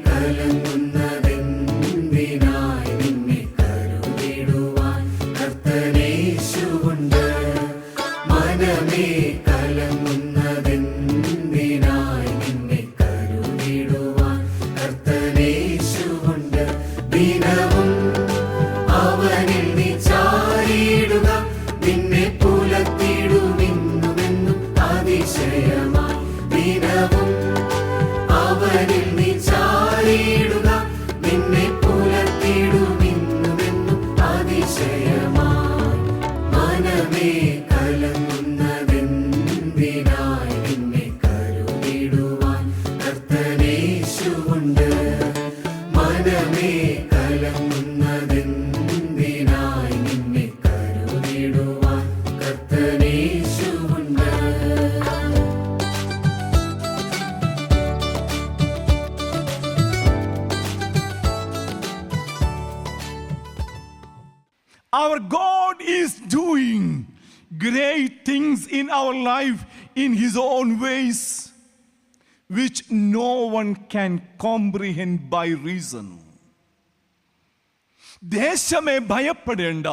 കലങ്ങുന്നതെന്തിനായി നിന്നെ കരുതിടുവാൻ കർത്തനേശുവുണ്ട്. മനമേ കലങ്ങുന്നതെന്തിനായി നിന്നെ കരുതിടുവാൻ കർത്തനേശുവുണ്ട്. ദിനവും അവനിൽ നീ ചാരിയിടുക, നിന്നെ പുലർത്തിടുമെന്നുമെന്നും അതിശയമായി. ദിനവും അവനിൽ നീ ചാരിയിടുക, നിന്നെ പുലർത്തിടുമെന്നുമെന്നും അതിശയമായി. മനമേ കലങ്ങുന്നതെന്തിനായി നിന്നെ കരുതിടുവാൻ കർത്തനേശുവുണ്ട്. മനമേ കലങ്ങുന്നതെന്തിനായി നിന്നെ കരുതിടുവാൻ കർത്തനേശുവുണ്ട്. Our God is doing great things in our life in His own ways, which no one can comprehend by reason. ദേശമേ ഭയപ്പെടേണ്ട,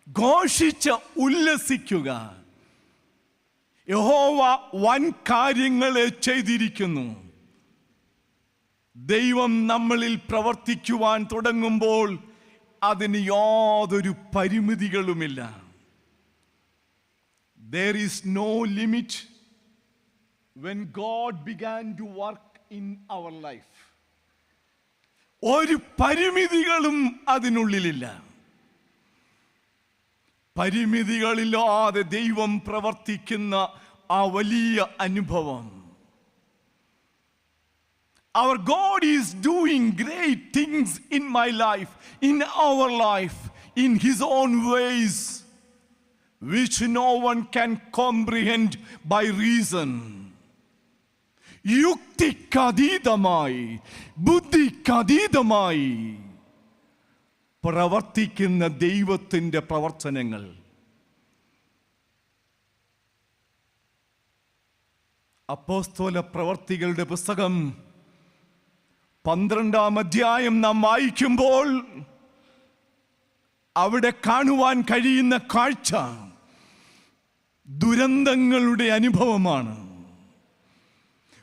ഘോഷിച്ച് ഉല്ലസിക്കുക. യഹോവ വൻ കാര്യങ്ങളെ ചെയ്തിരിക്കുന്നു. ദൈവം നമ്മളിൽ പ്രവർത്തിക്കുവാൻ തുടങ്ങുമ്പോൾ അതിന് യാതൊരു പരിമിതികളുമില്ല. There is no limit when God began to work in our life. ഒരു പരിമിതികളും അതിനുള്ളിലില്ല. പരിമിതികളില്ലാതെ ദൈവം പ്രവർത്തിക്കുന്ന ആ വലിയ അനുഭവം. Our God is doing great things in my life, in our life, in His own ways, which no one can comprehend by reason. യുക്തിക്കതീതമായി, ബുദ്ധിക്കതീതമായി പ്രവർത്തിക്കുന്ന ദൈവത്തിൻ്റെ പ്രവർത്തനങ്ങൾ. അപ്പോസ്തല പ്രവർത്തികളുടെ പുസ്തകം 12-ാം അധ്യായം നാം വായിക്കുമ്പോൾ അവിടെ കാണുവാൻ കഴിയുന്ന കാഴ്ച ദുരന്തങ്ങളുടെ അനുഭവമാണ്,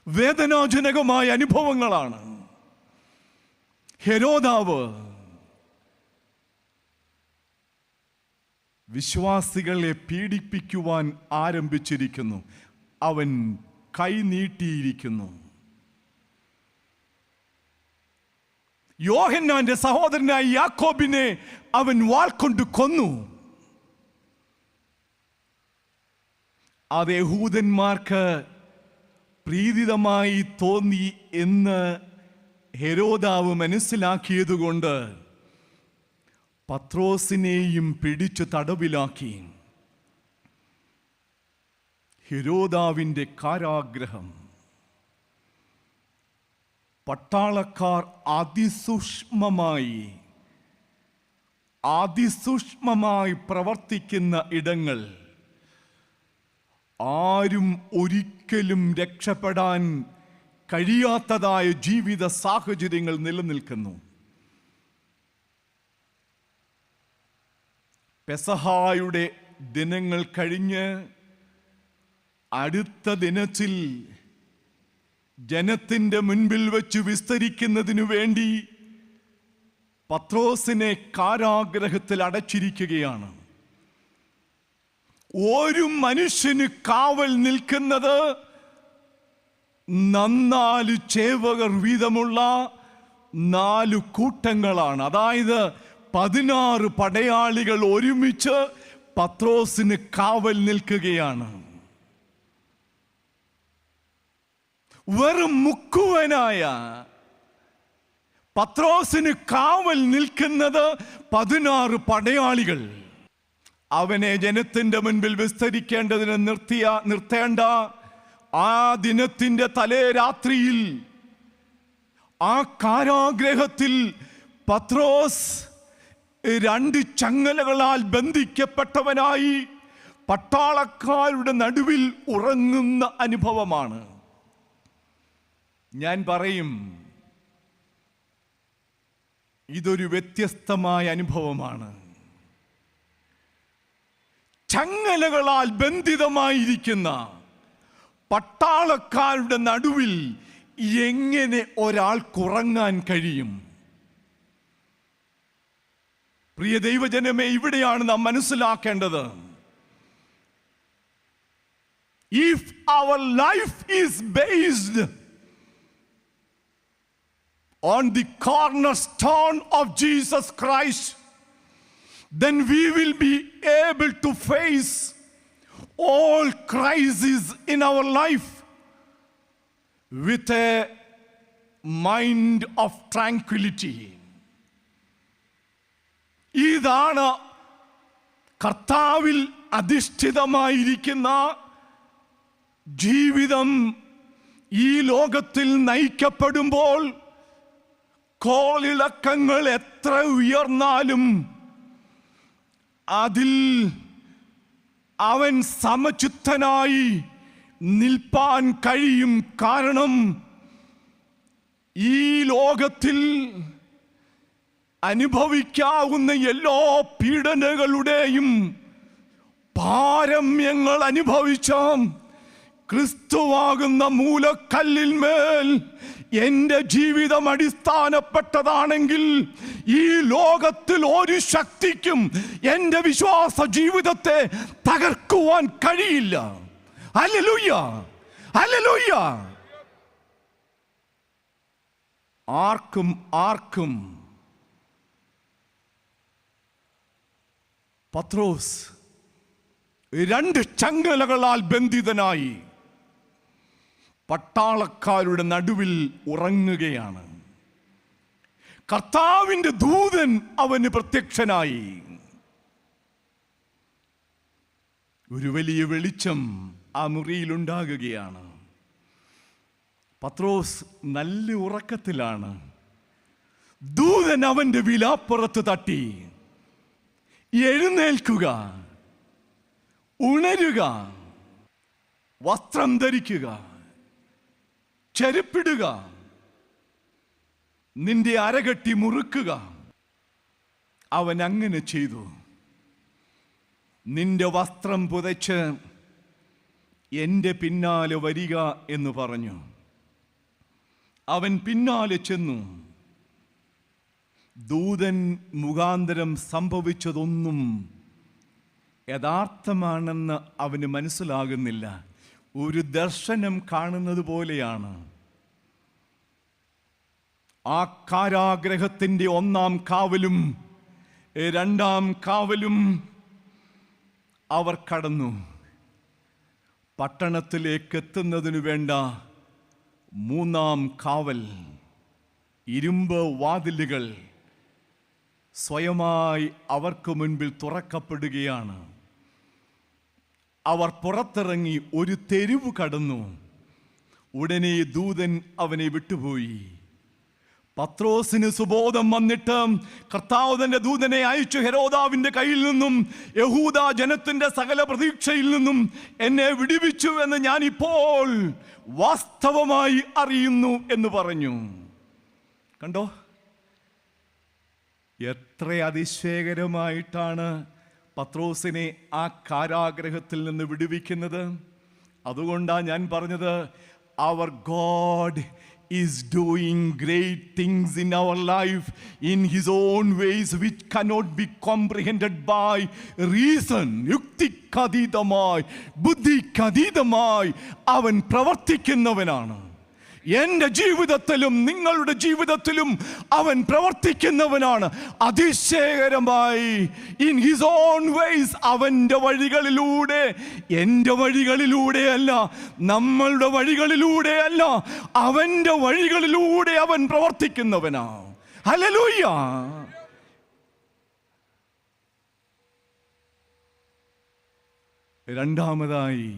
വേദനാജനകമായ അനുഭവങ്ങളാണ്. ഹെരോദാവ് വിശ്വാസികളെ പീഡിപ്പിക്കുവാൻ ആരംഭിച്ചിരിക്കുന്നു. അവൻ കൈ നീട്ടിയിരിക്കുന്നു. യോഹന്നാന്റെ സഹോദരനായ യാക്കോബിനെ അവൻ വാൾ കൊണ്ട് കൊന്നു. അത് യഹൂദന്മാർക്ക് പ്രീതിതമായി തോന്നി എന്ന് ഹെരോദാവ് മനസ്സിലാക്കിയതുകൊണ്ട് പത്രോസിനെയും പിടിച്ചു തടവിലാക്കി. ഹെരോദാവിൻ്റെ കാരാഗ്രഹം. പട്ടാളക്കാർ അതിസൂക്ഷ്മമായി പ്രവർത്തിക്കുന്ന ഇടങ്ങൾ. ആരും ഒരിക്കലും രക്ഷപ്പെടാൻ കഴിയാത്തതായ ജീവിത സാഹചര്യങ്ങൾ നിലനിൽക്കുന്നു. പെസഹായുടെ ദിനങ്ങൾ കഴിഞ്ഞ് അടുത്ത ദിനത്തിൽ ജനത്തിൻ്റെ മുൻപിൽ വെച്ച് വിസ്തരിക്കുന്നതിനു വേണ്ടി പത്രോസിനെ കാരാഗ്രഹത്തിൽ അടച്ചിരിക്കുകയാണ്. ഒരു മനുഷ്യന് കാവൽ നിൽക്കുന്നത് 4 ചേവകർ വീതമുള്ള 4 കൂട്ടങ്ങളാണ്. അതായത് 16 പടയാളികൾ ഒരുമിച്ച് പത്രോസിന് കാവൽ നിൽക്കുകയാണ്. വെറും മുക്കുവനായ പത്രോസിന് കാവൽ നിൽക്കുന്നത് 16 പടയാളികൾ. അവനെ ജനത്തിന്റെ മുൻപിൽ വിസ്തരിക്കേണ്ടതിന് നിർത്തേണ്ട ആ ദിനത്തിന്റെ തലേ രാത്രിയിൽ ആ കാരാഗ്രഹത്തിൽ പത്രോസ് 2 ചങ്ങലകളാൽ ബന്ധിക്കപ്പെട്ടവനായി പട്ടാളക്കാരുടെ നടുവിൽ ഉറങ്ങുന്ന അനുഭവമാണ്. ഞാൻ പറയും, ഇതൊരു വ്യത്യസ്തമായ അനുഭവമാണ്. ചങ്ങലകളാൽ ബന്ധിതമായിരിക്കുന്ന പട്ടാളക്കാരുടെ നടുവിൽ എങ്ങനെ ഒരാൾക്കുറങ്ങാൻ കഴിയും? പ്രിയ ദൈവജനമേ, ഇവിടെയാണ് നാം മനസ്സിലാക്കേണ്ടത്. If our life is based on the cornerstone of Jesus Christ, then we will be able to face all crises in our life with a mind of tranquility. ഇതാണ് കർത്താവിൽ അധിഷ്ഠിതമായിരിക്കുന്ന ജീവിതം. ഈ ലോകത്തിൽ നയിക്കപ്പെടുമ്പോൾ കോളിളക്കങ്ങൾ എത്ര ഉയർന്നാലും അതിൽ അവൻ സമചിത്തനായി നിൽപ്പാൻ കഴിയും. കാരണം ഈ ലോകത്തിൽ അനുഭവിക്കാവുന്ന എല്ലാ പീഡനങ്ങളുടെയും പാരമ്യങ്ങൾ അനുഭവിച്ച ക്രിസ്തുവാകുന്ന മൂലക്കല്ലിന്മേൽ എൻ്റെ ജീവിതം അടിസ്ഥാനപ്പെട്ടതാണെങ്കിൽ ഈ ലോകത്തിൽ ഒരു ശക്തിക്കും എൻ്റെ വിശ്വാസ ജീവിതത്തെ തകർക്കുവാൻ കഴിയില്ല. Hallelujah, hallelujah. ആർക്കും പത്രോസ് 2 ചങ്ങലകളാൽ ബന്ധിതനായി പട്ടാളക്കാരുടെ നടുവിൽ ഉറങ്ങുകയാണ്. കർത്താവിൻ്റെ ദൂതൻ അവന് പ്രത്യക്ഷനായി. ഒരു വലിയ വെളിച്ചം ആ മുറിയിലുണ്ടാകുകയാണ്. പത്രോസ് നല്ല ഉറക്കത്തിലാണ്. ദൂതൻ അവന്റെ വിലാപ്പുറത്ത് തട്ടി, എഴുന്നേൽക്കുക, ഉണരുക, വസ്ത്രം ധരിക്കുക, ചെരുപ്പിടുക, നിന്റെ അരകെട്ടി മുറുക്കുക. അവൻ അങ്ങനെ ചെയ്തു. നിന്റെ വസ്ത്രം പുതച്ച് എൻ്റെ പിന്നാലെ വരിക എന്ന് പറഞ്ഞു. അവൻ പിന്നാലെ ചെന്നു. ദൂതൻ മുഖാന്തരം സംഭവിച്ചതൊന്നും യഥാർത്ഥമാണെന്ന് അവന് മനസ്സിലാകുന്നില്ല. ഒരു ദർശനം കാണുന്നത് പോലെയാണ്. ആ കാരാഗ്രഹത്തിൻ്റെ 1-ാം കാവലും 2-ാം കാവലും അവർ കടന്നു. പട്ടണത്തിലേക്ക് എത്തുന്നതിനു വേണ്ട 3-ാം കാവൽ, ഇരുമ്പ് വാതിലുകൾ സ്വയമായി അവർക്ക് മുൻപിൽ തുറക്കപ്പെടുകയാണ്. അവർ പുറത്തിറങ്ങി ഒരു തെരുവ് കടന്നു. ഉടനെ ദൂതൻ അവനെ വിട്ടുപോയി. പത്രോസിന് സുബോധം വന്നിട്ട് കർത്താവ് തന്റെ ദൂതനെ അയച്ചു, ഹെരോദാവിന്റെ കയ്യിൽ നിന്നും യഹൂദ ജനത്തിന്റെ സകല പ്രതീക്ഷയിൽ നിന്നും എന്നെ വിടുവിച്ചു എന്ന് ഞാൻ ഇപ്പോൾ വാസ്തവമായി അറിയുന്നു എന്ന് പറഞ്ഞു. കണ്ടോ, എത്ര അതിശയകരമായിട്ടാണ് പത്രോസിനെ ആ കാരാഗ്രഹത്തിൽ നിന്ന് വിടുവിക്കുന്നത്. അതുകൊണ്ടാണ് ഞാൻ പറഞ്ഞത്, അവർ God is doing great things in our life in his own ways which cannot be comprehended by reason. യുക്തിക്കതീതമായി, ബുദ്ധിക്കതീതമായി അവൻ പ്രവർത്തിക്കുന്നവനാണ്. എൻ്റെ ജീവിതത്തിലും നിങ്ങളുടെ ജീവിതത്തിലും അവൻ പ്രവർത്തിക്കുന്നവനാണ്. അതിശയകരമായി ഇൻ ഹിസ് ഓൺ വേസ്, അവൻ്റെ വഴികളിലൂടെ, എൻ്റെ വഴികളിലൂടെയല്ല, നമ്മളുടെ വഴികളിലൂടെയല്ല, അവൻ്റെ വഴികളിലൂടെ അവൻ പ്രവർത്തിക്കുന്നവനാണ്. ഹല്ലേലൂയ. രണ്ടാമതായി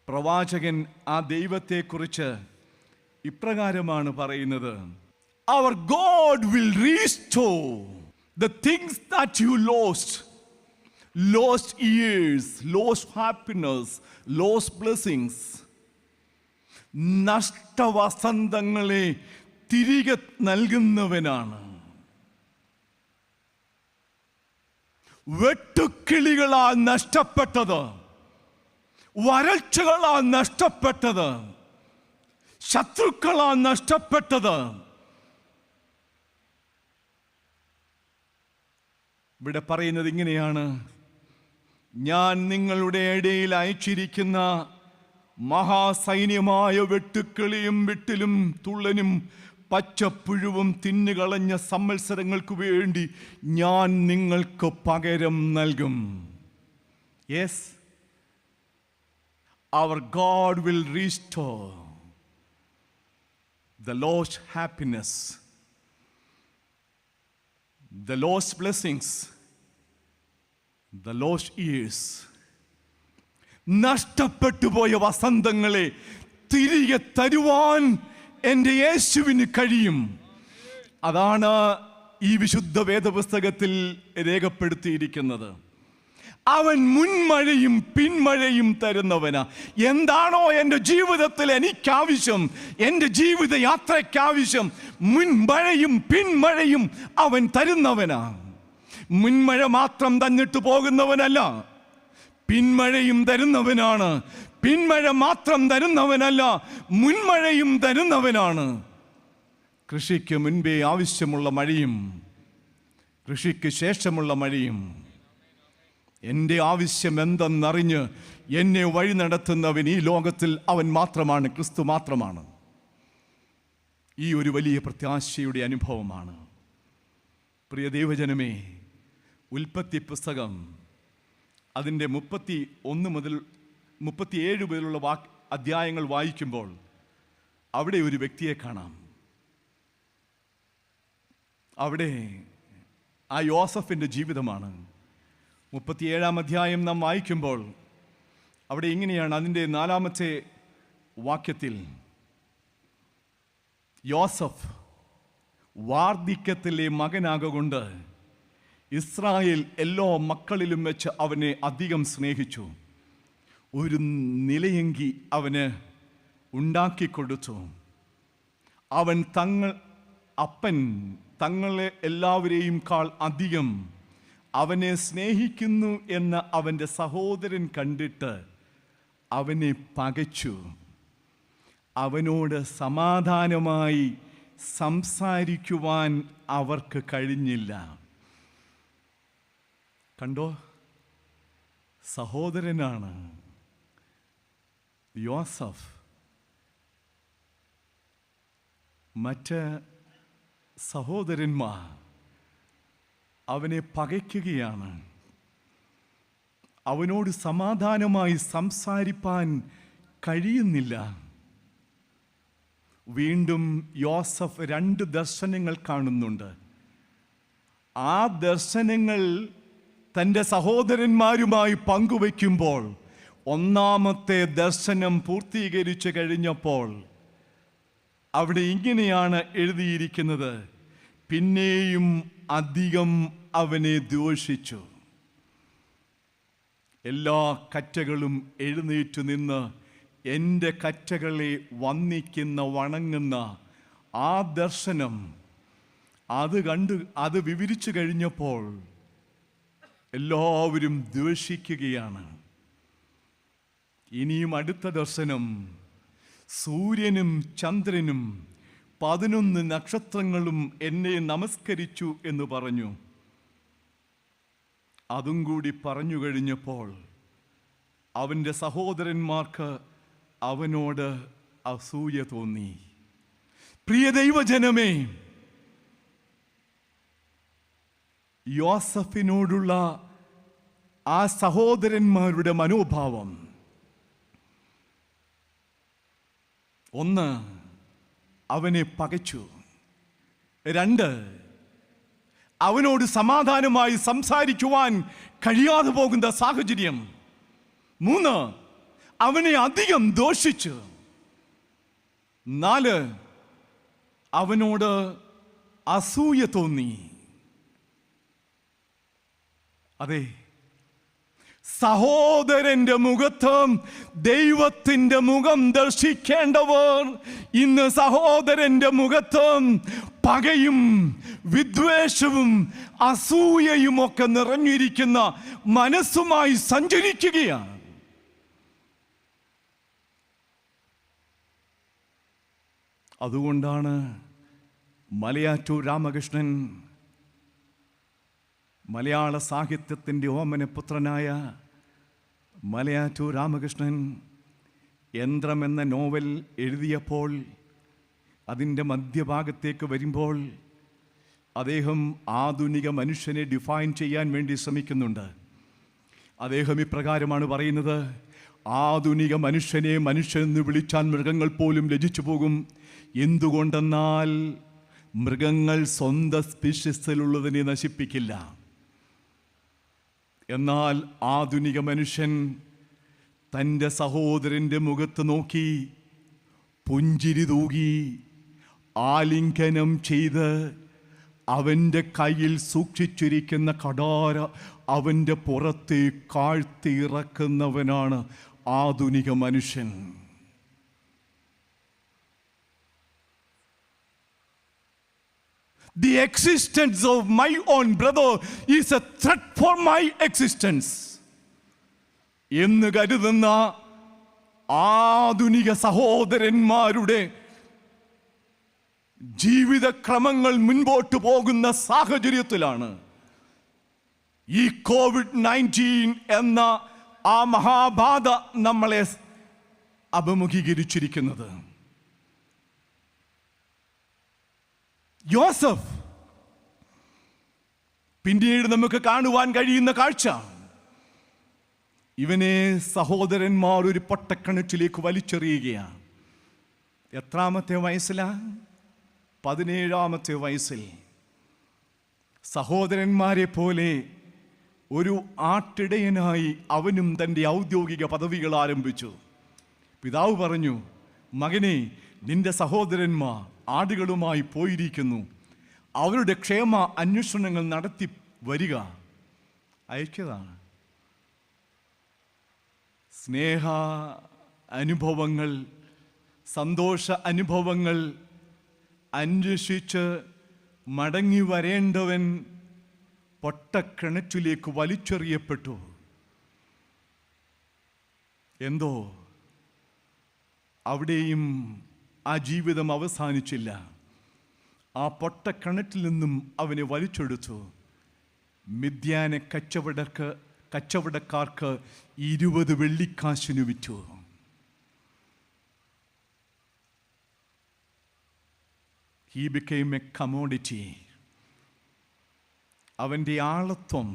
പ്രവാചകൻ ആ ദൈവത്തെക്കുറിച്ച് ഇപ്രകാരമാണ് പറയുന്നത്: Our God will restore the things that you lost. Lost years, lost happiness, lost blessings. നഷ്ടവസന്തങ്ങളെ തിരികെ നൽകുന്നവനാണ്. വെട്ടുക്കിളികളാൽ നഷ്ടപ്പെട്ടത്, വരൾച്ചകളാൽ നഷ്ടപ്പെട്ടത്, ശത്രുക്കളാൽ നഷ്ടപ്പെട്ടത്, ഇവിടെ പറയുന്നത് ഇങ്ങനെയാണ്: ഞാൻ നിങ്ങളുടെ ഇടയിൽ അയച്ചിരിക്കുന്ന മഹാസൈന്യമായ വെട്ടുക്കിളിയും വിട്ടിലും തുള്ളനും പച്ചപ്പുഴുവും തിന്നുകളഞ്ഞ സംവത്സരങ്ങൾക്ക് വേണ്ടി ഞാൻ നിങ്ങൾക്ക് പകരം നൽകും. Yes, our God will restore the lost happiness, the lost blessings, the lost years. നഷ്ടപ്പെട്ടു പോയ വസന്തങ്ങളെ തിരികെ തരുവാൻ എൻ്റെ യേശുവിന് കഴിയും. അതാണ് ഈ വിശുദ്ധ വേദപുസ്തകത്തിൽ രേഖപ്പെടുത്തിയിരിക്കുന്നത്. അവൻ മുൻമഴയും പിന്മഴയും തരുന്നവനാ. എന്താണോ എൻ്റെ ജീവിതത്തിൽ എനിക്കാവശ്യം, എൻ്റെ ജീവിത യാത്രയ്ക്കാവശ്യം, മുൻമഴയും പിന്മഴയും അവൻ തരുന്നവനാ. മുൻമഴ മാത്രം തന്നിട്ട് പോകുന്നവനല്ല, പിന്മഴയും തരുന്നവനാണ്. പിന്മഴ മാത്രം തരുന്നവനല്ല, മുൻമഴയും തരുന്നവനാണ്. കൃഷിക്ക് മുൻപേ ആവശ്യമുള്ള മഴയും കൃഷിക്ക് ശേഷമുള്ള മഴയും. എൻ്റെ ആവശ്യം എന്തെന്നറിഞ്ഞ് എന്നെ വഴി നടത്തുന്നവൻ ഈ ലോകത്തിൽ അവൻ മാത്രമാണ്, ക്രിസ്തു മാത്രമാണ്. ഈ ഒരു വലിയ പ്രത്യാശയുടെ അനുഭവമാണ്. പ്രിയ ദൈവജനമേ, ഉൽപ്പത്തി പുസ്തകം അതിൻ്റെ 31 മുതൽ 37 മുതലുള്ള അധ്യായങ്ങൾ വായിക്കുമ്പോൾ അവിടെ ഒരു വ്യക്തിയെ കാണാം. അവിടെ ആ യോസഫിൻ്റെ ജീവിതമാണ്. 37 അധ്യായം നാം വായിക്കുമ്പോൾ അവിടെ ഇങ്ങനെയാണ്. അതിൻ്റെ 4-ാമത്തെ വാക്യത്തിൽ യോസഫ് വാർദ്ധക്യത്തിലെ മകനാകൊണ്ട് ഇസ്രായേൽ എല്ലാ മക്കളിലും വെച്ച് അവനെ അധികം സ്നേഹിച്ചു. ഒരു നിലയെങ്കി അവന് ഉണ്ടാക്കിക്കൊടുത്തു. അവൻ അപ്പൻ തങ്ങളെ എല്ലാവരെയും കാൾ അധികം അവനെ സ്നേഹിക്കുന്നു എന്ന് അവൻ്റെ സഹോദരൻ കണ്ടിട്ട് അവനെ പകച്ചു. അവനോട് സമാധാനമായി സംസാരിക്കുവാൻ അവർക്ക് കഴിഞ്ഞില്ല. കണ്ടോ, സഹോദരനാണ് യോസഫ്. മറ്റ് സഹോദരന്മാർ അവനെ പകയ്ക്കുകയാണ്. അവനോട് സമാധാനമായി സംസാരിപ്പാൻ കഴിയുന്നില്ല. വീണ്ടും യോസഫ് 2 ദർശനങ്ങൾ കാണുന്നുണ്ട്. ആ ദർശനങ്ങൾ തൻ്റെ സഹോദരന്മാരുമായി പങ്കുവയ്ക്കുമ്പോൾ 1-ാമത്തെ ദർശനം പൂർത്തീകരിച്ചു കഴിഞ്ഞപ്പോൾ അവിടെ ഇങ്ങനെയാണ് എഴുതിയിരിക്കുന്നത്: പിന്നെയും അധികം അവനെ ദ്വേഷിച്ചു. എല്ലാ കറ്റകളും എഴുന്നേറ്റു നിന്ന് എൻ്റെ കറ്റകളെ വന്ദിക്കുന്ന വണങ്ങുന്ന ആ ദർശനം അത് വിവരിച്ചു കഴിഞ്ഞപ്പോൾ എല്ലാവരും ദ്വേഷിക്കുകയാണ്. ഇനിയും അടുത്ത ദർശനം: സൂര്യനും ചന്ദ്രനും 11 നക്ഷത്രങ്ങളും എന്നെ നമസ്കരിച്ചു എന്ന് പറഞ്ഞു. അതും കൂടി പറഞ്ഞു കഴിഞ്ഞപ്പോൾ അവൻ്റെ സഹോദരന്മാർക്ക് അവനോട് അസൂയ തോന്നി. പ്രിയ ദൈവജനമേ, യോസഫിനോടുള്ള ആ സഹോദരന്മാരുടെ മനോഭാവം, 1, അവനെ പകച്ചു. 2, അവനോട് സമാധാനമായി സംസാരിക്കുവാൻ കഴിയാതെ പോകുന്ന സാഹചര്യം. 3, അവനെ അധികം ദോഷിച്ചു. 4, അവനോട് അസൂയ തോന്നി. അതെ, സഹോദരന്റെ മുഖത്ത് ദൈവത്തിന്റെ മുഖം ദർശിക്കേണ്ടവർ ഇന്ന് സഹോദരന്റെ മുഖത്ത് പകയും വിദ്വേഷവും അസൂയയും ഒക്കെ നിറഞ്ഞിരിക്കുന്ന മനസ്സുമായി സഞ്ചരിക്കുകയാണ്. അതുകൊണ്ടാണ് മലയാറ്റൂർ രാമകൃഷ്ണൻ മലയാള സാഹിത്യത്തിൻ്റെ ഓമനപുത്രനായ മലയാറ്റൂർ രാമകൃഷ്ണൻ യന്ത്രം എന്ന നോവൽ എഴുതിയപ്പോൾ അതിൻ്റെ മധ്യഭാഗത്തേക്ക് വരുമ്പോൾ അദ്ദേഹം ആധുനിക മനുഷ്യനെ ഡിഫൈൻ ചെയ്യാൻ വേണ്ടി ശ്രമിക്കുന്നുണ്ട്. അദ്ദേഹം ഇപ്രകാരമാണ് പറയുന്നത്: ആധുനിക മനുഷ്യനെ മനുഷ്യനെന്ന് വിളിച്ചാൽ മൃഗങ്ങൾ പോലും ലജ്ജിച്ചു പോകും. എന്തുകൊണ്ടെന്നാൽ മൃഗങ്ങൾ സ്വന്തം സ്പീഷ്യസിലുള്ളതിനെ നശിപ്പിക്കില്ല. എന്നാൽ ആധുനിക മനുഷ്യൻ തൻ്റെ സഹോദരൻ്റെ മുഖത്ത് നോക്കി പുഞ്ചിരി തൂകി ആലിംഗനം ചെയ്ത് അവൻ്റെ കയ്യിൽ സൂക്ഷിച്ചിരിക്കുന്ന കടാര അവൻ്റെ പുറത്തെ കാഴ്ത്തിയിറക്കുന്നവനാണ് ആധുനിക മനുഷ്യൻ. The existence of my own brother is a threat for my existence എന്ന് കരുതുന്ന ആധുനിക സഹോദരന്മാരുടെ ജീവിതക്രമങ്ങൾ മുൻപോട്ട് പോകുന്ന സാഹചര്യത്തിലാണ് ഈ COVID-19 എന്ന ആ മഹാബാധ നമ്മളെ അഭിമുഖീകരിച്ചിരിക്കുന്നത്. യോസഫ് പിന്നീട് നമുക്ക് കാണുവാൻ കഴിയുന്ന കാഴ്ച, ഇവനെ സഹോദരന്മാർ ഒരു പൊട്ടക്കിണറ്റിലേക്ക് വലിച്ചെറിയുകയാണ്. എത്രാമത്തെ വയസ്സിലാണ്? 17-ാമത്തെ വയസ്സിൽ. സഹോദരന്മാരെ പോലെ ഒരു ആട്ടിടയനായി അവനും തൻ്റെ ഔദ്യോഗിക പദവികൾ ആരംഭിച്ചു. പിതാവ് പറഞ്ഞു, മകനെ, നിന്റെ സഹോദരന്മാർ ആടുകളുമായി പോയിരിക്കുന്നു, അവരുടെ ക്ഷേമ അന്വേഷണങ്ങൾ നടത്തി വരിക. അയച്ചതാണ്. സ്നേഹ അനുഭവങ്ങൾ, സന്തോഷ അനുഭവങ്ങൾ അന്വേഷിച്ച് മടങ്ങി വരേണ്ടവൻ പൊട്ടക്കിണറ്റിലേക്ക് വലിച്ചെറിയപ്പെട്ടു. എന്തോ അവിടെയും ആ ജീവിതം അവസാനിച്ചില്ല. ആ പൊട്ടക്കിണറ്റിൽ നിന്നും അവനെ വലിച്ചെടുത്തു. മിദ്യാനെ കച്ചവടക്കാർക്ക് 20 വെള്ളിക്കാശിന് വിറ്റു. He became a commodity. അവൻ്റെ ആളത്വം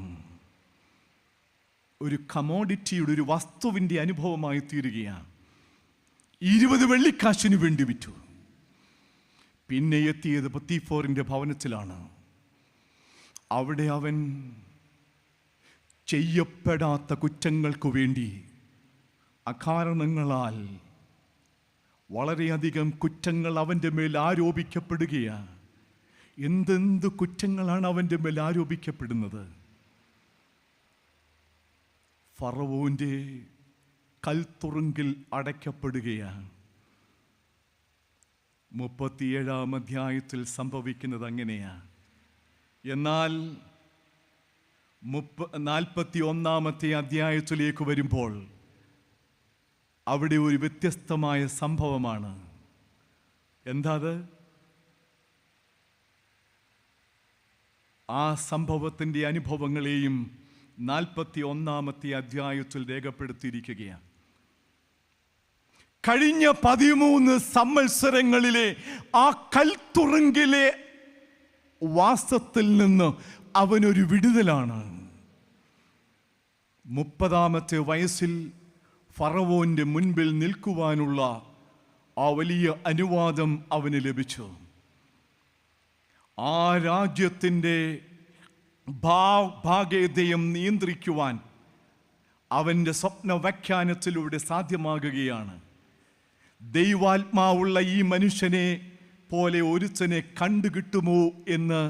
ഒരു കമോഡിറ്റിയുടെ, ഒരു വസ്തുവിൻ്റെ അനുഭവമായി തീരുകയാണ്. 20 വെള്ളിക്കാശിന് വേണ്ടി വിറ്റു. പിന്നെ എത്തിയത് പൊത്തിഫോറിൻ്റെ ഭവനത്തിലാണ്. അവിടെ അവൻ ചെയ്യപ്പെടാത്ത കുറ്റങ്ങൾക്ക് വേണ്ടി അകാരണങ്ങളാൽ വളരെയധികം കുറ്റങ്ങൾ അവൻ്റെ മേൽ ആരോപിക്കപ്പെടുകയാണ്. എന്തെന്ത് കുറ്റങ്ങളാണ് അവൻ്റെ മേൽ ആരോപിക്കപ്പെടുന്നത്? ഫറവോൻ്റെ കൽത്തുറുങ്കിൽ അടയ്ക്കപ്പെടുകയാണ്. 37-ാം അധ്യായത്തിൽ സംഭവിക്കുന്നത് അങ്ങനെയാണ്. എന്നാൽ 41-ാമത്തെ അധ്യായത്തിലേക്ക് വരുമ്പോൾ അവിടെ ഒരു വ്യത്യസ്തമായ സംഭവമാണ്. എന്താ അത്? ആ സംഭവത്തിൻ്റെ അനുഭവങ്ങളെയും 41-ാമത്തെ അധ്യായത്തിൽ രേഖപ്പെടുത്തിയിരിക്കുകയാണ്. കഴിഞ്ഞ 13 സംവത്സരങ്ങളിലെ ആ കൽത്തുറുങ്കിലെ വാസത്തിൽ നിന്ന് അവനൊരു വിടുതലാണ്. 30-ാമത്തെ വയസ്സിൽ ഫറവോന്റെ മുൻപിൽ നിൽക്കുവാനുള്ള ആ വലിയ അനുവാദം അവന് ലഭിച്ചു. ആ രാജ്യത്തിൻ്റെ ഭാഗേതയം നിയന്ത്രിക്കുവാൻ അവൻ്റെ സ്വപ്ന വ്യാഖ്യാനത്തിലൂടെ സാധ്യമാകുകയാണ്. ദൈവാത്മാവുള്ള ഈ മനുഷ്യനെ പോലെ ഒരുത്തനെ കണ്ടുകിട്ടുമോ എന്ന്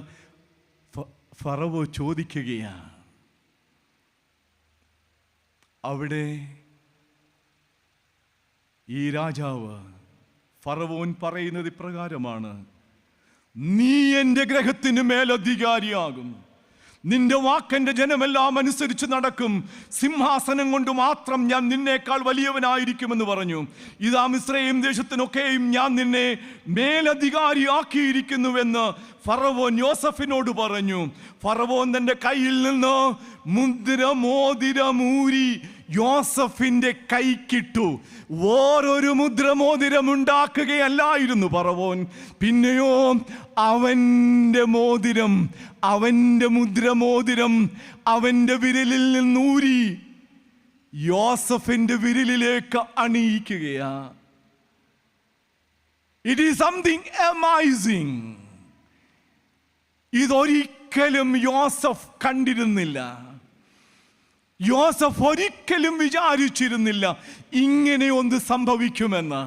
ഫറവോ ചോദിക്കുകയാണ്. അവിടെ ഈ രാജാവ് ഫറവോൻ പറയുന്നത് ഇപ്രകാരമാണ്: നീ എൻ്റെ ഗ്രഹത്തിന് മേലധികാരിയാകും, നിന്റെ വാക്കെൻ്റെ ജനമെല്ലാം അനുസരിച്ച് നടക്കും, സിംഹാസനം കൊണ്ട് മാത്രം ഞാൻ നിന്നേക്കാൾ വലിയവനായിരിക്കുമെന്ന് പറഞ്ഞു. ഇതാ മിസ്രയീം ദേശത്തിനൊക്കെയും ഞാൻ നിന്നെ മേലധികാരിയാക്കിയിരിക്കുന്നുവെന്ന് ഫറവോൻ യോസഫിനോട് പറഞ്ഞു. ഫറവോൻ തൻ്റെ കയ്യിൽ നിന്ന് മുദ്രമോതിരമൂരി യോസഫിന്റെ കൈക്കിട്ടു. വേറൊരു മുദ്രമോതിരം ഉണ്ടാക്കുകയല്ലായിരുന്നു ഫറവോൻ. പിന്നെയോ അവൻ്റെ മോതിരം, അവൻ്റെ മുദ്രമോതിരം അവൻ്റെ വിരലിൽ നിന്നൂരി യോസഫിന്റെ വിരലിലേക്ക് അണിയിക്കുകയാ. It is something amazing. ഇതൊരിക്കലും യോസഫ് കണ്ടിരുന്നില്ല. യോസഫ് ഒരിക്കലും വിചാരിച്ചിരുന്നില്ല ഇങ്ങനെ ഒന്ന് സംഭവിക്കുമെന്ന്.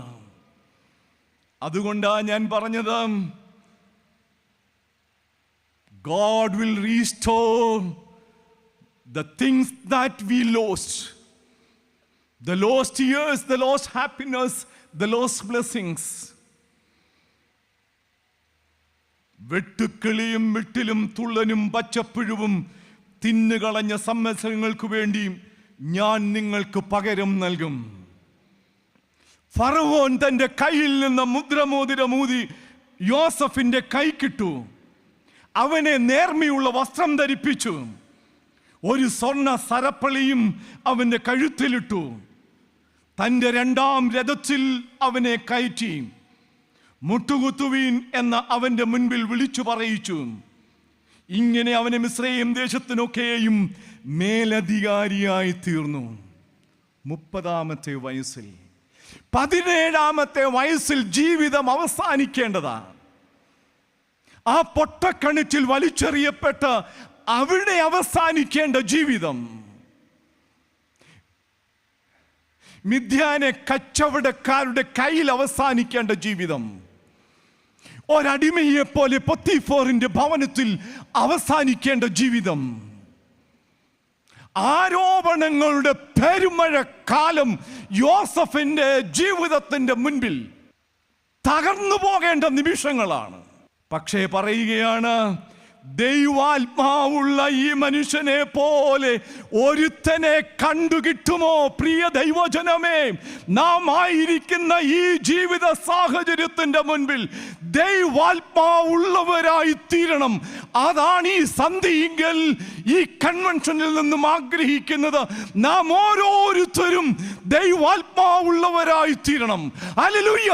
അതുകൊണ്ടാണ് ഞാൻ പറഞ്ഞത്, God will restore the things that we lost. The lost years, the lost happiness, the lost blessings. വെട്ടുക്കിളിയും വിട്ടിലും തുള്ളനും പച്ചപ്പുഴുവും തിന്നുകളഞ്ഞ സംവത്സരങ്ങൾക്ക് വേണ്ടി ഞാൻ നിങ്ങൾക്ക് പകരം നൽകും. ഫറവോൻ തൻ്റെ കയ്യിൽ നിന്ന് മുദ്രമോതിരമൂതി യോസഫിന്റെ കൈക്കിട്ടു. അവനെ നേർമയുള്ള വസ്ത്രം ധരിപ്പിച്ചു. ഒരു സ്വർണ്ണ സരപ്പളിയും അവന്റെ കഴുത്തിലിട്ടു. തൻ്റെ രണ്ടാം രഥത്തിൽ അവനെ കയറ്റി. മുട്ടുകുത്തുവീൻ എന്ന അവന്റെ മുൻപിൽ വിളിച്ചു പറയിച്ചു. ഇങ്ങനെ അവനെ മിസ്രയീം ദേശത്തിനൊക്കെയും മേലധികാരിയായി തീർന്നു. 30-ാമത്തെ വയസ്സിൽ, 17-ാമത്തെ വയസ്സിൽ ജീവിതം അവസാനിക്കേണ്ടതാ. ആ പൊട്ടക്കിണറ്റിൽ വലിച്ചെറിയപ്പെട്ട് അവിടെ അവസാനിക്കേണ്ട ജീവിതം, മിദ്യാനെ കച്ചവടക്കാരുടെ കയ്യിൽ അവസാനിക്കേണ്ട ജീവിതം, ഒരടിമയെ പോലെ പൊത്തിഫോറിന്റെ ഭവനത്തിൽ അവസാനിക്കേണ്ട ജീവിതം, ആരോപണങ്ങളുടെ പെരുമഴക്കാലം യോസഫിന്റെ ജീവിതത്തിന്റെ മുൻപിൽ തകർന്നു പോകേണ്ട നിമിഷങ്ങളാണ്. പക്ഷേ പറയുകയാണ്, ദൈവാത്മാവുള്ള ഈ മനുഷ്യനെ പോലെ ഒരുത്തനെ കണ്ടുകിട്ടുമോ? പ്രിയ ദൈവജനമേ, നാം ആയിരിക്കുന്ന ഈ ജീവിത സാഹചര്യത്തിന്റെ മുൻപിൽ ദൈവാത്മാവുള്ളവരായി തീരണം. അതാണ് ഈ സന്ധിയിൽ, ഈ കൺവെൻഷനിൽ നിന്നും ആഗ്രഹിക്കുന്നത്. നാം ഓരോരുത്തരും ദൈവാത്മാവുള്ളവരായി തീരണം. ഹല്ലേലൂയ.